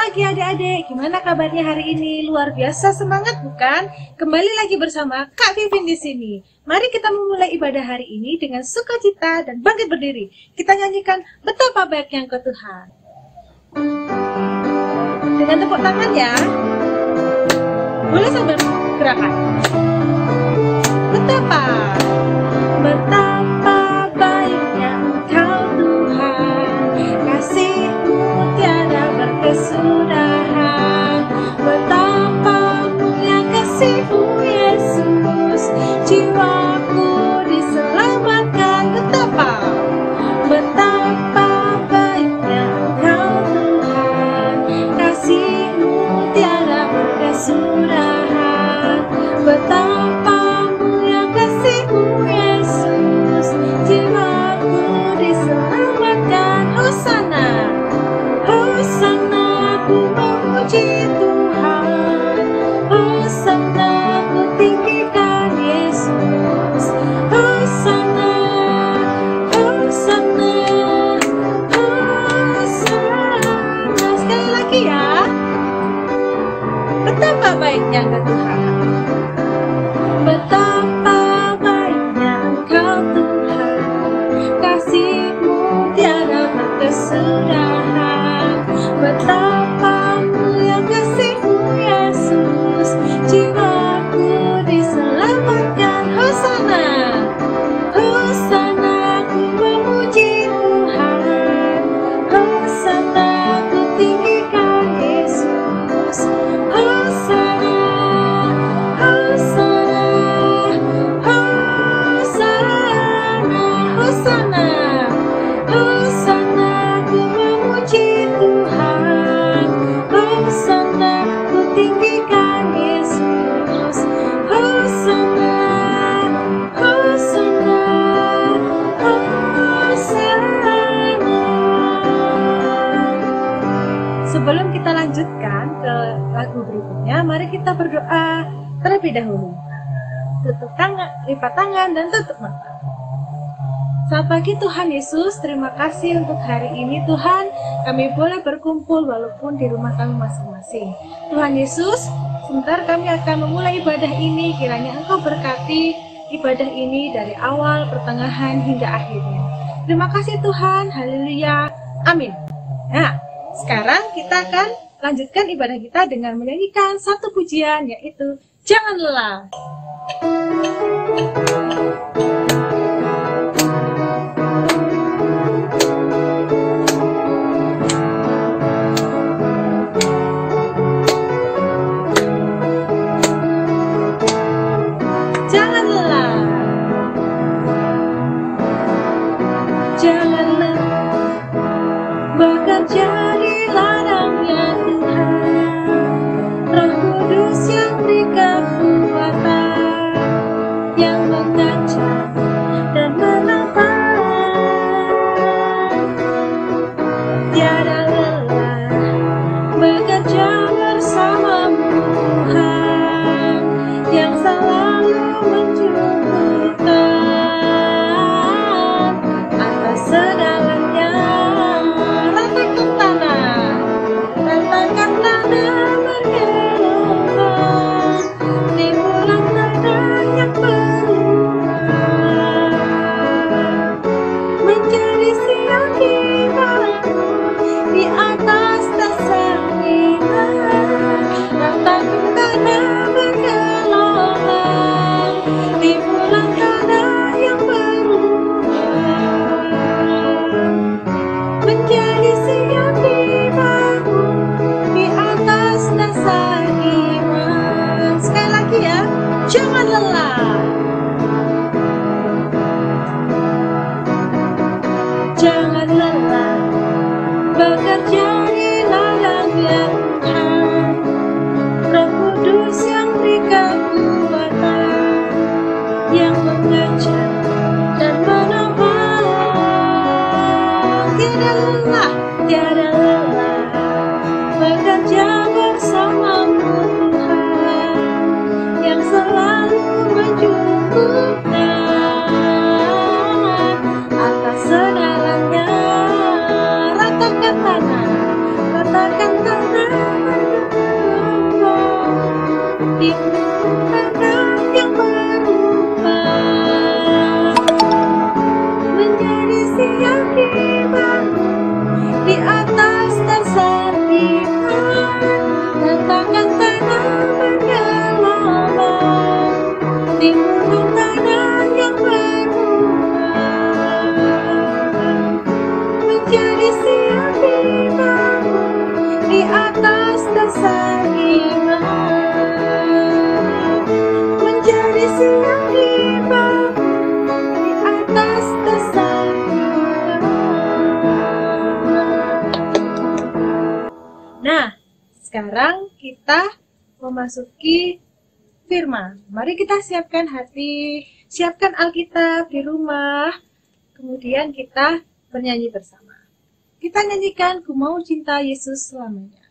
pagi adik-adik, gimana kabarnya hari ini? Luar biasa semangat bukan? Kembali lagi bersama Kak Vivin di sini. Mari kita memulai ibadah hari ini dengan sukacita dan bangkit berdiri. Kita nyanyikan betapa baiknya Engkau Tuhan. Dengan tepuk tangan ya. Boleh sambil gerakan. Betapa baiknya Engkau Tuhan, kasih-Mu tiada berkesudahan. Betapa mulia kasih-Mu Yesus, jiwaku diselamatkan. Betapa baiknya Engkau Tuhan, kasih-Mu tiada berkesudahan. Betapa mulia kasih-Mu Yesus, jiwaku diselamatkan. Hosana, Hosana, ku memuji Tuhan. Hosana, ku tinggikan Yesus. Hosana, Hosana, Hosana. Sekali lagi ya. Betapa baiknya Engkau Tuhan. Betapa baiknya Engkau Tuhan, kasih-Mu tiada berkesudahan. Betapa mulia kasih-Mu Yesus, jiwaku diselamatkan. Hosana, Hosana, ku memuji Tuhan. Hosana, ku tinggikan Yesus. Hosana, Hosana, Hosana, Hosana, Hosana, ku memuji Tuhan. Hosana, ku tinggikan Yesus. Hosana, Hosana, Hosana. Sebelum kita lanjutkan ke lagu berikutnya, mari kita berdoa terlebih dahulu. Tutup tangan, lipat tangan, dan tutup mata. Selamat pagi Tuhan Yesus, terima kasih untuk hari ini Tuhan. Kami boleh berkumpul walaupun di rumah kami masing-masing. Tuhan Yesus, sebentar kami akan memulai ibadah ini. Kiranya Engkau berkati ibadah ini dari awal, pertengahan, hingga akhirnya. Terima kasih Tuhan, haleluya, amin. Nah, sekarang kita akan lanjutkan ibadah kita dengan menyanyikan satu pujian, yaitu Jangan Lelah. Jangan lelah, jangan lelah, bekerja di ladangnya Tuhan. Roh Kudus yang beri kekuatan, yang mengajak dan menopang. Tiada lelah, bekerja bersamamu Tuhan, yang selalu mencukupkan atas segalanya. Ratakan tanah, ratakan tanah bergelombang, timbulan banyak peluang, menjadi siang dibangun di atas dasar iman. Ratakan tanah bergelombang, timbulan tanah yang berulang, menjadi siang dibangun di atas dasar iman. Sekali lagi ya, jangan lelah, jangan lelah, bekerja di ladangnya Tuhan. Roh Kudus yang beri kekuatan, yang mengajak dan menopang. Tiada lelah, tiada lelah, bekerja bersamamu Tuhan, yang selalu mencukupkan atas segalanya. Ratakan tanah, sekarang kita memasuki firman. Mari kita siapkan hati, siapkan Alkitab di rumah, kemudian kita bernyanyi bersama. Kita nyanyikan Ku Mau Cinta Yesus Selamanya.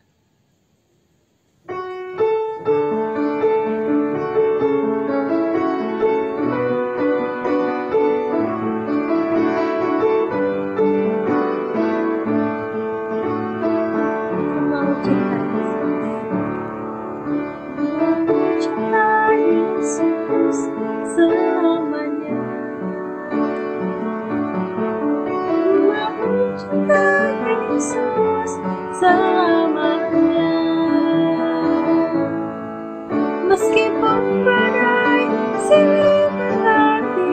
Meskipun badai silih berarti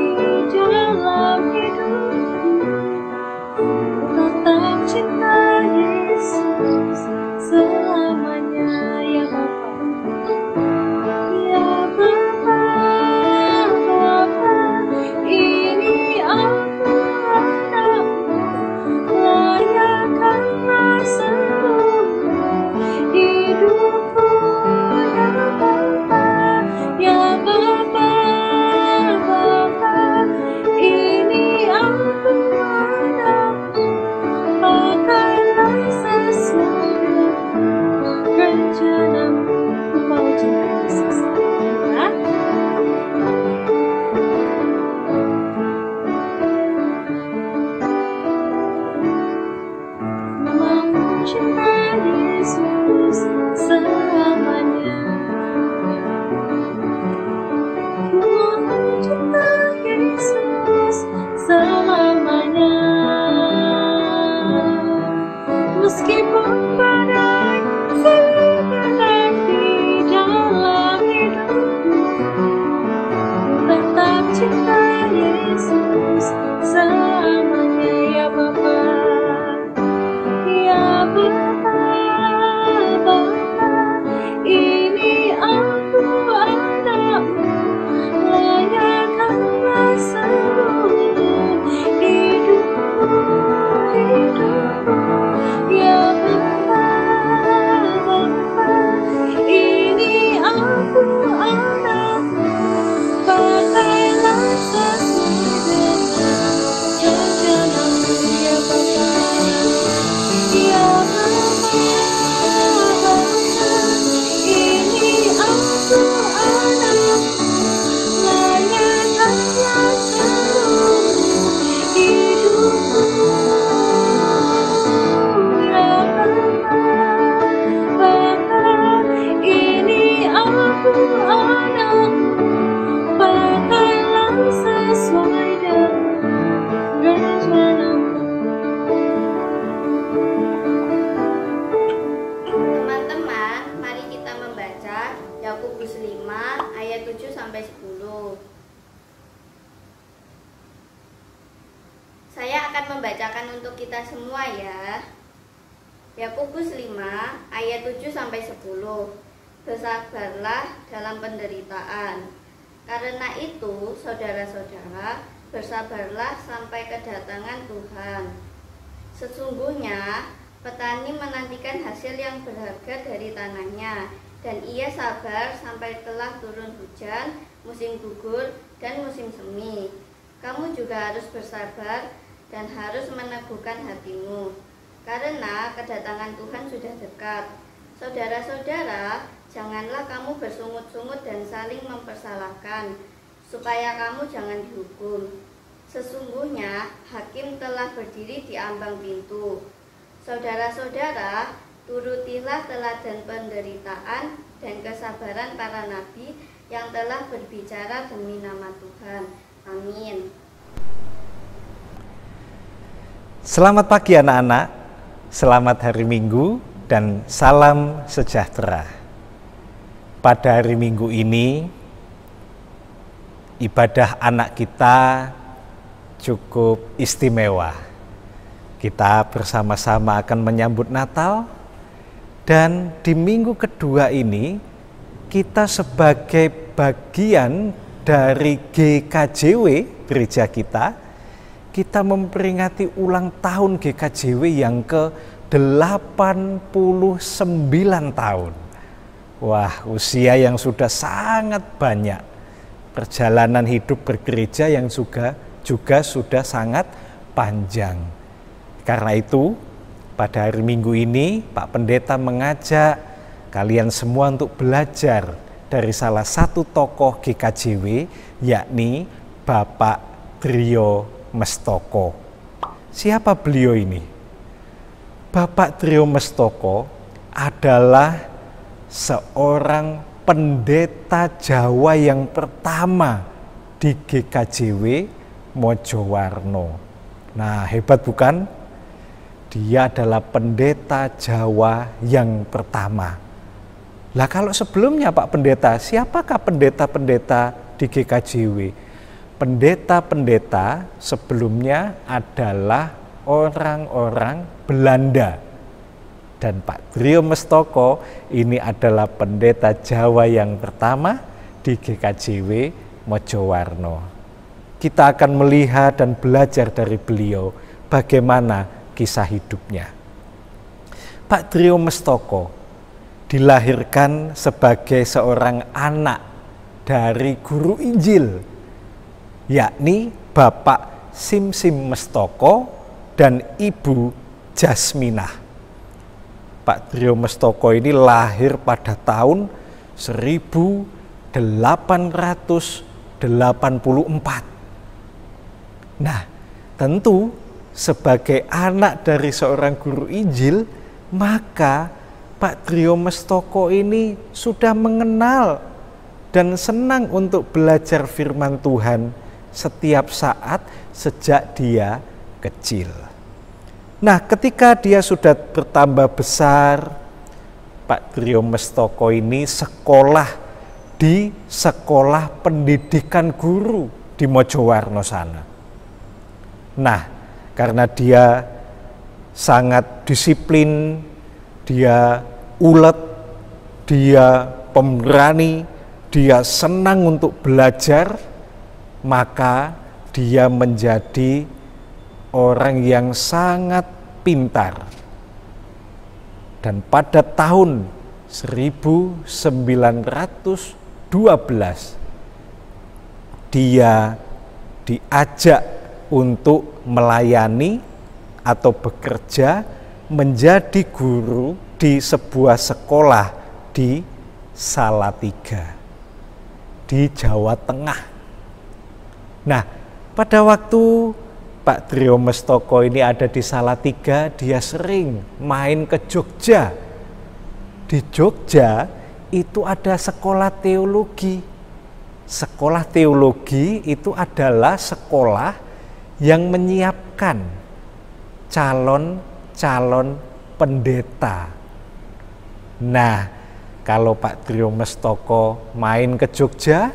dalam hidupku, tetap cinta Yesus selamanya. Ya Bapa, ya Bapa, Bapa, ini aku anakmu, layakkanlah seluruh hidupku. Ya Bapa, Bapa, ini aku anakmu, pakailah sesuai rencanamu. Ku mau cinta Yesus. Ya. Mau cinta Yesus selamanya. Cinta Yesus selamanya. Meskipun badai silih berarti dalam hidupku, tetap cinta Yesus selamanya. Ya Bapa, ya Bapa, Bapa, ini aku anakmu, layakkanlah seluruh hidupku. Ya Bapa, Bapa, ini aku anakmu, pakailah sesuai dengan rencanamu. Ya Bapa, ya Bapa, Bapa, ini aku anakmu, layakkanlah seluruh hidupku. Ya Bapa, Bapa, ini aku anakmu, pakailah sesuai dengan rencanamu. Teman-teman, mari kita membaca Yakobus 5 ayat 7-10. Saya akan membacakan untuk kita semua ya. Yakobus 5 ayat 7-10. Bersabarlah dalam penderitaan. Karena itu, saudara-saudara, bersabarlah sampai kedatangan Tuhan. Sesungguhnya petani menantikan hasil yang berharga dari tanahnya, dan ia sabar sampai telah turun hujan, musim gugur, dan musim semi. Kamu juga harus bersabar dan harus meneguhkan hatimu, karena kedatangan Tuhan sudah dekat. Saudara-saudara, janganlah kamu bersungut-sungut dan saling mempersalahkan, supaya kamu jangan dihukum. Sesungguhnya hakim telah berdiri di ambang pintu. Saudara-saudara, turutilah teladan penderitaan dan kesabaran para nabi yang telah berbicara demi nama Tuhan. Amin. Selamat pagi anak-anak, selamat hari Minggu dan salam sejahtera. Pada hari Minggu ini, ibadah anak kita cukup istimewa. Kita bersama-sama akan menyambut Natal, dan di minggu kedua ini kita sebagai bagian dari GKJW gereja kita memperingati ulang tahun GKJW yang ke-8 89 tahun. Wah, usia yang sudah sangat banyak. Perjalanan hidup bergereja yang juga sudah sangat panjang. Karena itu, pada hari Minggu ini Pak Pendeta mengajak kalian semua untuk belajar dari salah satu tokoh GKJW, yakni Bapak Trio Mestoko. Siapa beliau ini? Bapak Trio Mestoko adalah seorang pendeta Jawa yang pertama di GKJW Mojowarno. Nah, hebat bukan? Dia adalah pendeta Jawa yang pertama. Lah kalau sebelumnya Pak Pendeta, siapakah pendeta-pendeta di GKJW? Pendeta-pendeta sebelumnya adalah orang-orang Belanda. Dan Pak Trio Mestoko ini adalah pendeta Jawa yang pertama di GKJW Mojowarno. Kita akan melihat dan belajar dari beliau bagaimana kisah hidupnya. Pak Trio Mestoko dilahirkan sebagai seorang anak dari guru Injil, yakni Bapak Simsim Mestoko dan Ibu Jasminah. Pak Trio Mestoko ini lahir pada tahun 1884. Nah, tentu sebagai anak dari seorang guru Injil, maka Pak Trio Mestoko ini sudah mengenal dan senang untuk belajar firman Tuhan setiap saat sejak dia kecil. Nah, ketika dia sudah bertambah besar, Pak Trio Mestoko ini sekolah di Sekolah Pendidikan Guru di Mojowarno sana. Nah, karena dia sangat disiplin, dia ulet, dia pemberani, dia senang untuk belajar, maka dia menjadi orang yang sangat pintar. Dan pada tahun 1912 dia diajak untuk melayani atau bekerja menjadi guru di sebuah sekolah di Salatiga di Jawa Tengah. Nah, pada waktu Pak Trio Mestoko ini ada di Salatiga, dia sering main ke Jogja. Di Jogja itu ada sekolah teologi. Sekolah teologi itu adalah sekolah yang menyiapkan calon-calon pendeta. Nah, kalau Pak Trio Mestoko main ke Jogja,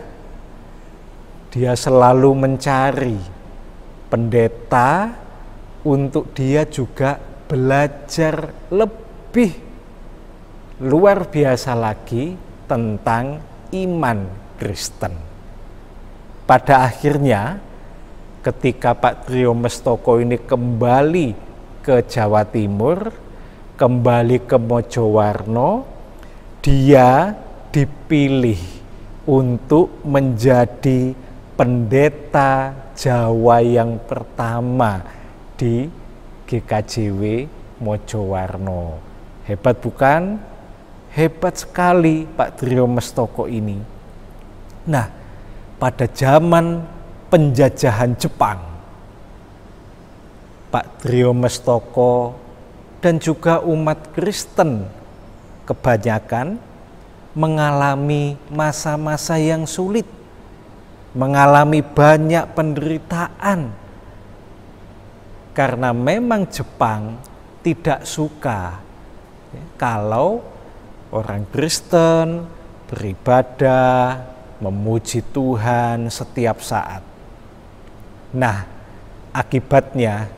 dia selalu mencari pendeta untuk dia juga belajar lebih luar biasa lagi tentang iman Kristen. Pada akhirnya ketika Pak Trio Mestoko ini kembali ke Jawa Timur, kembali ke Mojowarno, dia dipilih untuk menjadi pendeta Jawa yang pertama di GKJW Mojowarno. Hebat bukan? Hebat sekali Pak Trio Mestoko ini. Nah, pada zaman penjajahan Jepang, Pak Trio Mestoko dan juga umat Kristen kebanyakan mengalami masa-masa yang sulit, mengalami banyak penderitaan, karena memang Jepang tidak suka kalau orang Kristen beribadah, memuji Tuhan setiap saat. Nah, akibatnya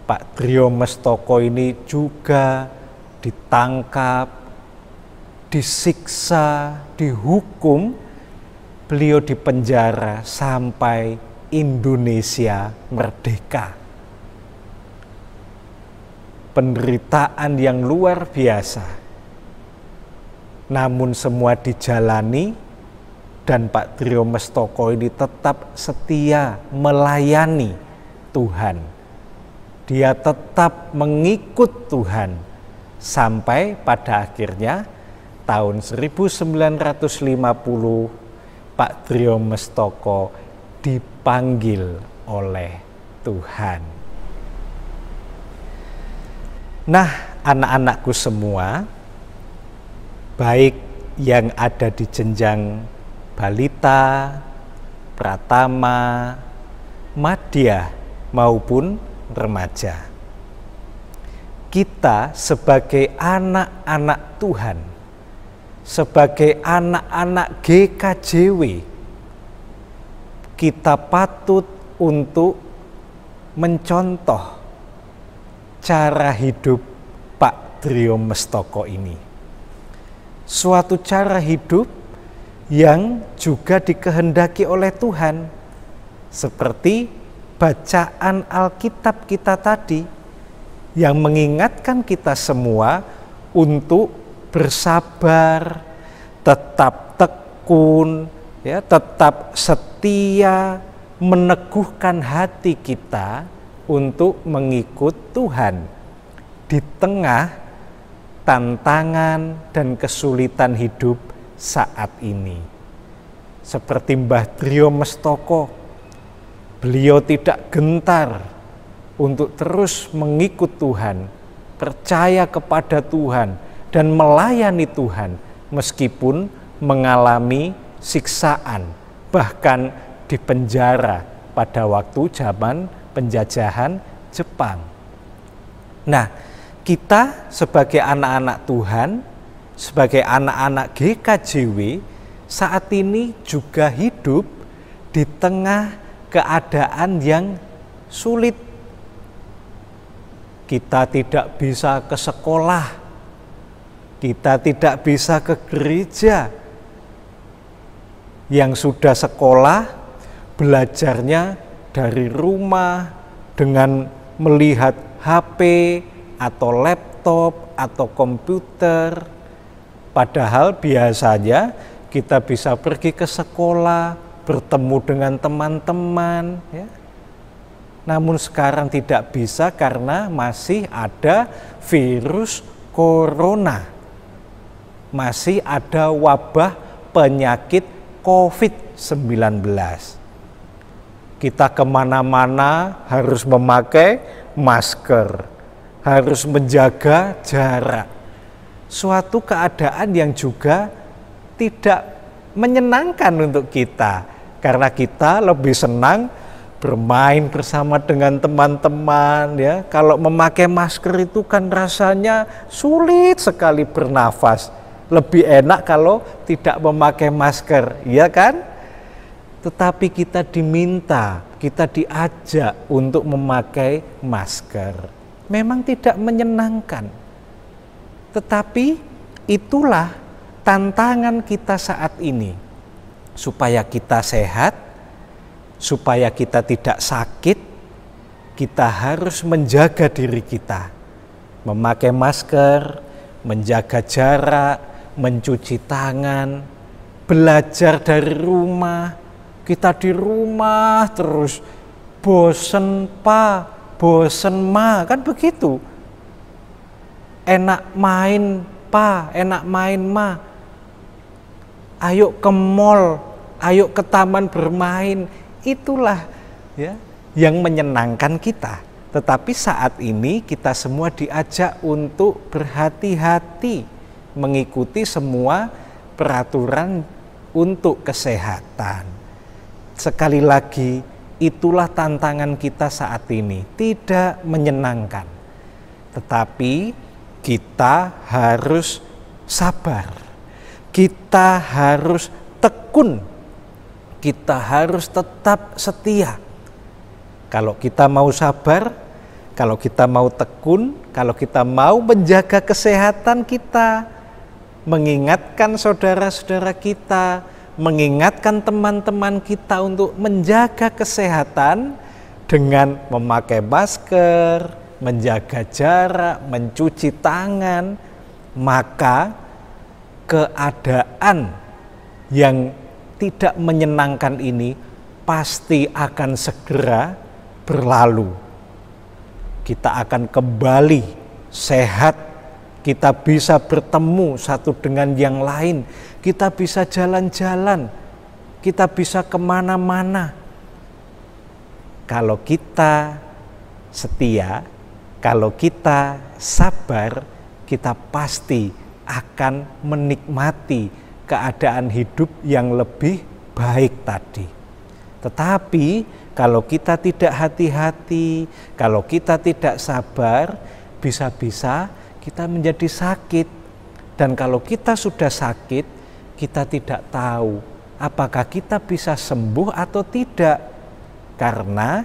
Pak Trio Mestoko ini juga ditangkap, disiksa, dihukum, beliau dipenjara sampai Indonesia merdeka. penderitaan yang luar biasa. Namun semua dijalani dan Pak Trio Mestoko ini tetap setia melayani Tuhan. Dia tetap mengikut Tuhan sampai pada akhirnya tahun 1950 Pak Trio Mestoko dipanggil oleh Tuhan. Nah, anak-anakku semua, baik yang ada di jenjang balita, pratama, madya maupun remaja, kita sebagai anak-anak Tuhan, sebagai anak-anak GKJW, kita patut untuk mencontoh cara hidup Pak Trio Mestoko ini. Suatu cara hidup yang juga dikehendaki oleh Tuhan, seperti bacaan Alkitab kita tadi yang mengingatkan kita semua untuk bersabar, tetap tekun, ya, tetap setia, meneguhkan hati kita untuk mengikut Tuhan di tengah tantangan dan kesulitan hidup saat ini. Seperti Mbah Trio Mestoko, beliau tidak gentar untuk terus mengikut Tuhan, percaya kepada Tuhan dan melayani Tuhan meskipun mengalami siksaan, bahkan dipenjara pada waktu zaman penjajahan Jepang. Nah, kita sebagai anak-anak Tuhan, sebagai anak-anak GKJW, saat ini juga hidup di tengah keadaan yang sulit. Kita tidak bisa ke sekolah, kita tidak bisa ke gereja. Yang sudah sekolah, belajarnya dari rumah dengan melihat HP atau laptop atau komputer. Padahal biasanya kita bisa pergi ke sekolah, bertemu dengan teman-teman, ya. Namun sekarang tidak bisa karena masih ada virus corona. Masih ada wabah penyakit COVID-19. Kita kemana-mana harus memakai masker, harus menjaga jarak. Suatu keadaan yang juga tidak menyenangkan untuk kita, karena kita lebih senang bermain bersama dengan teman-teman, ya. Kalau memakai masker itu kan rasanya sulit sekali bernafas. Lebih enak kalau tidak memakai masker, ya kan? Tetapi kita diminta, kita diajak untuk memakai masker. Memang tidak menyenangkan. Tetapi itulah tantangan kita saat ini. Supaya kita sehat, supaya kita tidak sakit, kita harus menjaga diri kita. Memakai masker, menjaga jarak, mencuci tangan, belajar dari rumah. Kita di rumah terus, bosen pa, bosen ma, kan begitu. Enak main pa, enak main ma. Ayo ke mall, ayo ke taman bermain. Itulah, ya, yang menyenangkan kita. Tetapi saat ini kita semua diajak untuk berhati-hati mengikuti semua peraturan untuk kesehatan. Sekali lagi, itulah tantangan kita saat ini, tidak menyenangkan. Tetapi kita harus sabar, kita harus tekun, kita harus tetap setia. Kalau kita mau sabar, kalau kita mau tekun, kalau kita mau menjaga kesehatan kita, mengingatkan saudara-saudara kita, mengingatkan teman-teman kita untuk menjaga kesehatan dengan memakai masker, menjaga jarak, mencuci tangan, maka keadaan yang tidak menyenangkan ini pasti akan segera berlalu. Kita akan kembali sehat, kita bisa bertemu satu dengan yang lain, kita bisa jalan-jalan, kita bisa kemana-mana. Kalau kita setia, kalau kita sabar, kita pasti akan menikmati keadaan hidup yang lebih baik tadi. Tetapi kalau kita tidak hati-hati, kalau kita tidak sabar, bisa-bisa kita menjadi sakit. Dan kalau kita sudah sakit, kita tidak tahu apakah kita bisa sembuh atau tidak. Karena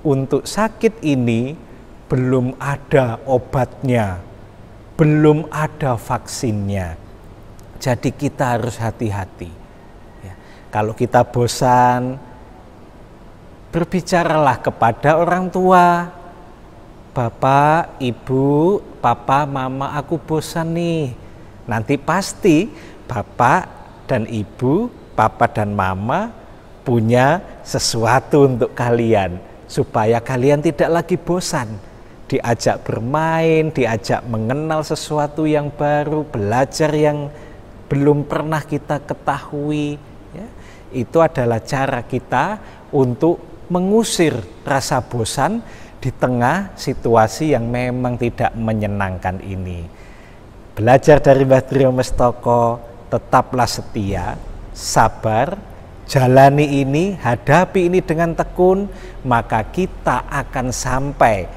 untuk sakit ini belum ada obatnya, belum ada vaksinnya. Jadi kita harus hati-hati. Ya. Kalau kita bosan, berbicaralah kepada orang tua. Bapak, ibu, papa, mama, aku bosan nih. Nanti pasti bapak dan ibu, papa dan mama punya sesuatu untuk kalian. Supaya kalian tidak lagi bosan. Diajak bermain, diajak mengenal sesuatu yang baru, belajar yang belum pernah kita ketahui. Ya. Itu adalah cara kita untuk mengusir rasa bosan di tengah situasi yang memang tidak menyenangkan ini. Belajar dari Mbah Trio Mestoko, tetaplah setia, sabar, jalani ini, hadapi ini dengan tekun, maka kita akan sampai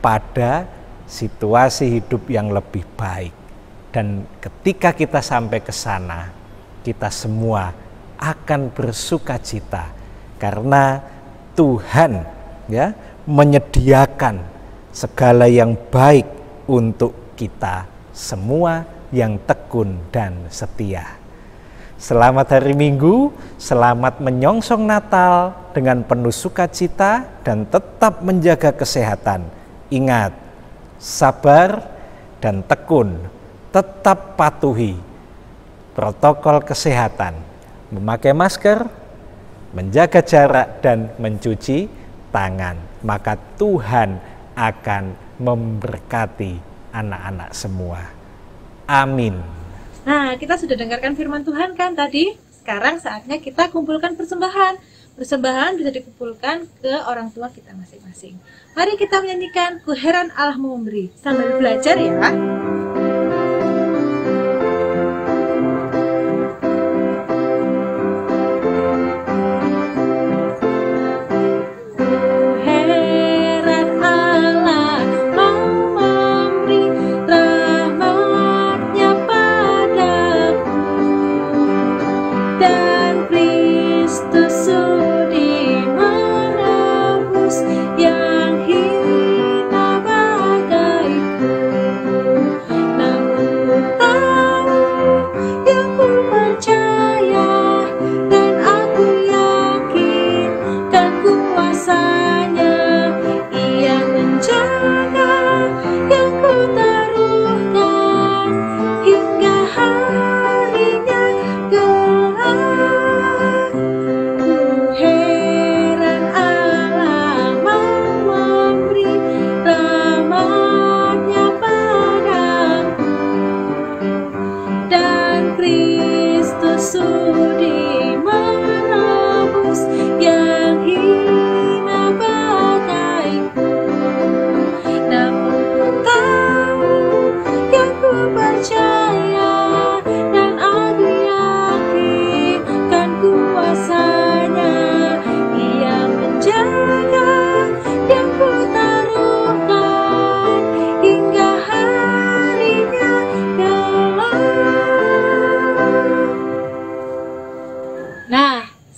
pada situasi hidup yang lebih baik. Dan ketika kita sampai ke sana, kita semua akan bersukacita karena Tuhan ya menyediakan segala yang baik untuk kita semua yang tekun dan setia. Selamat hari Minggu, selamat menyongsong Natal dengan penuh sukacita dan tetap menjaga kesehatan. Ingat, sabar dan tekun, tetap patuhi protokol kesehatan, memakai masker, menjaga jarak dan mencuci tangan. Maka Tuhan akan memberkati anak-anak semua. Amin. Nah, kita sudah dengarkan firman Tuhan kan tadi? Sekarang saatnya kita kumpulkan persembahan. Persembahan bisa dikumpulkan ke orang tua kita masing-masing. Mari kita menyanyikan Ku Heran Allah Memberi sambil belajar ya.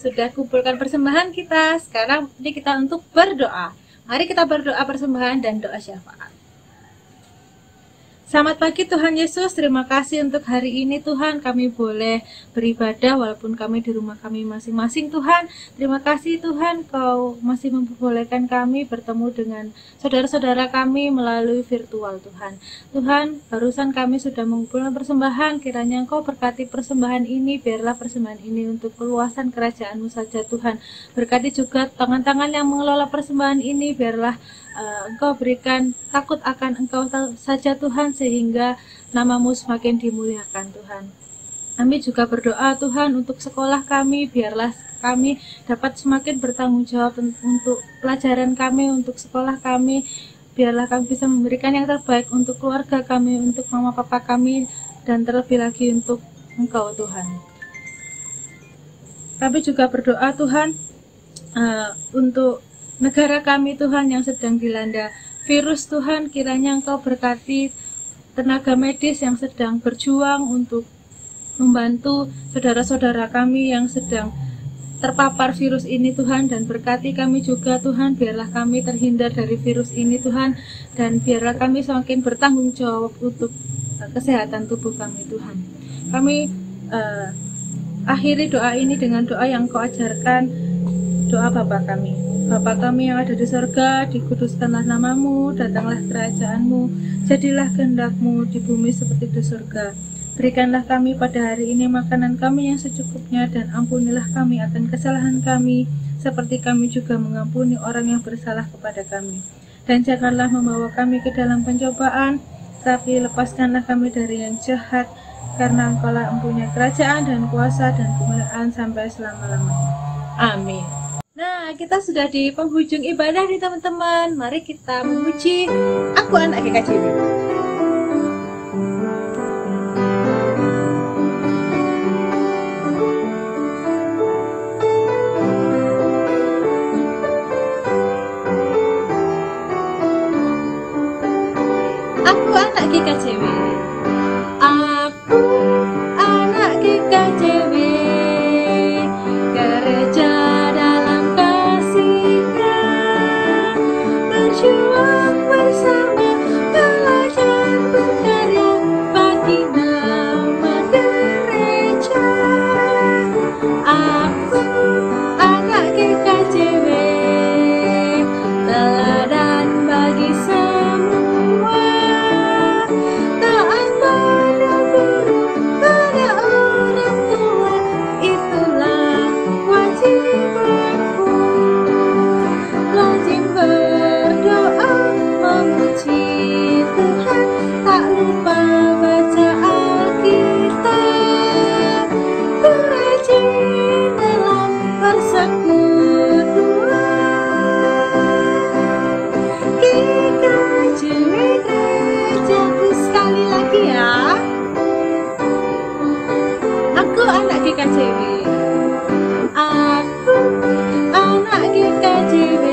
Sudah kumpulkan persembahan kita. Sekarang ini kita untuk berdoa. Mari kita berdoa persembahan dan doa syafaat. Selamat pagi Tuhan Yesus, terima kasih untuk hari ini Tuhan, kami boleh beribadah walaupun kami di rumah kami masing-masing Tuhan. Terima kasih Tuhan, Kau masih memperbolehkan kami bertemu dengan saudara-saudara kami melalui virtual Tuhan. Tuhan, barusan kami sudah mengumpulkan persembahan, kiranya Engkau berkati persembahan ini, biarlah persembahan ini untuk keluasan kerajaan-Mu saja Tuhan. Berkati juga tangan-tangan yang mengelola persembahan ini, biarlah Engkau berikan takut akan Engkau saja Tuhan, sehingga nama-Mu semakin dimuliakan Tuhan. Kami juga berdoa Tuhan untuk sekolah kami, biarlah kami dapat semakin bertanggung jawab untuk pelajaran kami, untuk sekolah kami, biarlah kami bisa memberikan yang terbaik untuk keluarga kami, untuk mama papa kami, dan terlebih lagi untuk Engkau Tuhan. Kami juga berdoa Tuhan untuk negara kami Tuhan yang sedang dilanda virus Tuhan, kiranya Engkau berkati tenaga medis yang sedang berjuang untuk membantu saudara-saudara kami yang sedang terpapar virus ini Tuhan, dan berkati kami juga Tuhan, biarlah kami terhindar dari virus ini Tuhan, dan biarlah kami semakin bertanggung jawab untuk kesehatan tubuh kami Tuhan. Kami akhiri doa ini dengan doa yang Kau ajarkan, doa Bapa kami. Bapa kami yang ada di surga, dikuduskanlah nama-Mu, datanglah kerajaan-Mu, jadilah kehendak-Mu di bumi seperti di surga. Berikanlah kami pada hari ini makanan kami yang secukupnya, dan ampunilah kami akan kesalahan kami, seperti kami juga mengampuni orang yang bersalah kepada kami. Dan janganlah membawa kami ke dalam pencobaan, tapi lepaskanlah kami dari yang jahat, karena Engkau-lah mempunyai kerajaan dan kuasa dan kemuliaan sampai selama-lamanya. Amin. Nah, kita sudah di penghujung ibadah nih teman-teman. Mari kita memuji Aku Anak GKJW. Aku Anak GKJW. Aku anak GKJW. Gereja berjuang bersama, belajar berkarya bagi nama gereja. Aku anak GKJW, teladan bagi semua, taat pada guru, pada orang tua, itulah wajibanku. Lazim berdoa memuji Tuhan, tak lupa baca Alkitab, ku rajin dalam persekutuan. GKJW gerejaku, sekali lagi ya. Aku anak GKJW. Aku anak GKJW,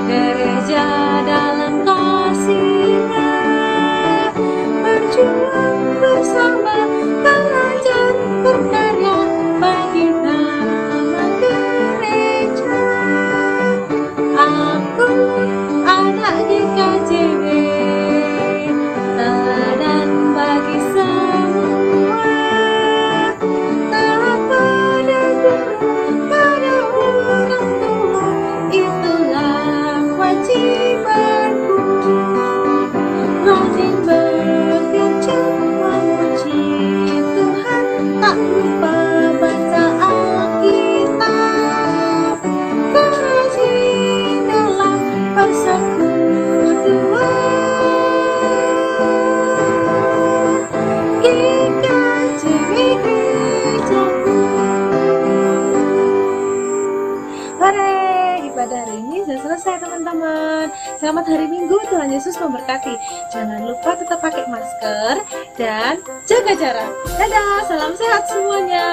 gereja dalam kasih-Nya, berjuang bersama, belajar berkarya bagi nama gereja. Aku anak GKJW, teladan bagi semua, taat pada guru, pada orang tua, itulah wajibanku. Rajin bekerja memuji Tuhan, tak lupa baca Alkitab, rajin dalam persekutuan. GKJW gerejaku. Hore, ibadah hari ini sudah selesai teman-teman. Selamat hari Minggu, Tuhan Yesus memberkati. Jangan lupa tetap pakai masker dan jaga jarak. Dadah, salam sehat semuanya.